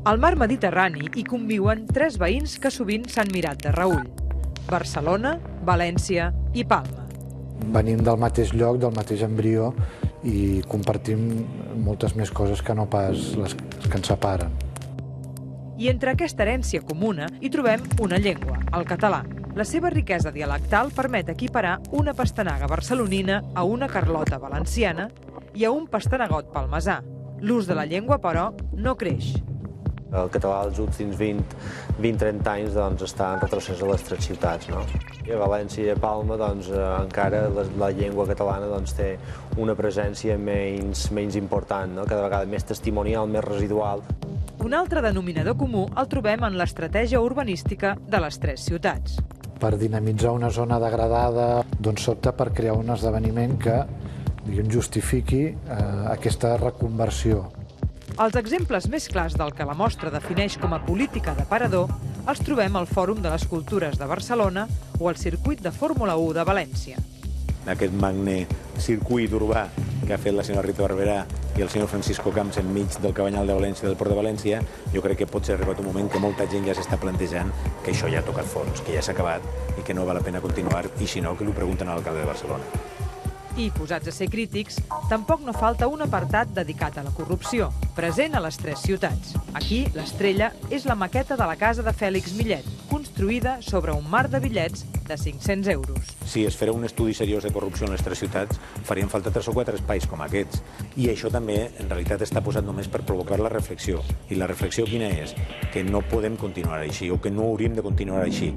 Al mar Mediterrani hi conviuen tres veïns que sovint s'han mirat de reüll: Barcelona, València i Palma. Venim del mateix lloc, del mateix embrió, i compartim moltes més coses que no pas les que ens separen. I entre aquesta herència comuna hi trobem una llengua, el català. La seva riquesa dialectal permet equiparar una pastanaga barcelonina a una carlota valenciana i a un pastenagot palmesà. L'ús de la llengua, però, no creix. El català als últims 20-30 anys està en retrocés a les tres ciutats. A València i a Palma encara la llengua catalana té una presència menys important, cada vegada més testimonial, més residual. Un altre denominador comú el trobem en l'estratègia urbanística de les tres ciutats. Per dinamitzar una zona degradada, s'opta per crear un esdeveniment que justifiqui aquesta reconversió. Els exemples més clars del que la mostra defineix com a política d'aparador els trobem al Fòrum de les Cultures de Barcelona o al Circuit de Fórmula 1 de València. Aquest magné circuit urbà que ha fet la senyora Rita Barberà i el senyor Francisco Camps enmig del Cabanyal de València i del Port de València, jo crec que pot ser arribat un moment que molta gent ja s'està plantejant que això ja ha tocat fons, que ja s'ha acabat i que no val la pena continuar, i si no, que ho pregunten a l'alcalde de Barcelona. I, posats a ser crítics, tampoc no falta un apartat dedicat a la corrupció, present a les tres ciutats. Aquí, l'estrella és la maqueta de la casa de Fèlix Millet, construïda sobre un mar de bitllets de 500 euros. Si es farà un estudi seriós de corrupció en les tres ciutats, farien falta 3 o 4 espais com aquests. I això també, en realitat, està posat només per provocar la reflexió. I la reflexió quina és? Que no podem continuar així, o que no hauríem de continuar així.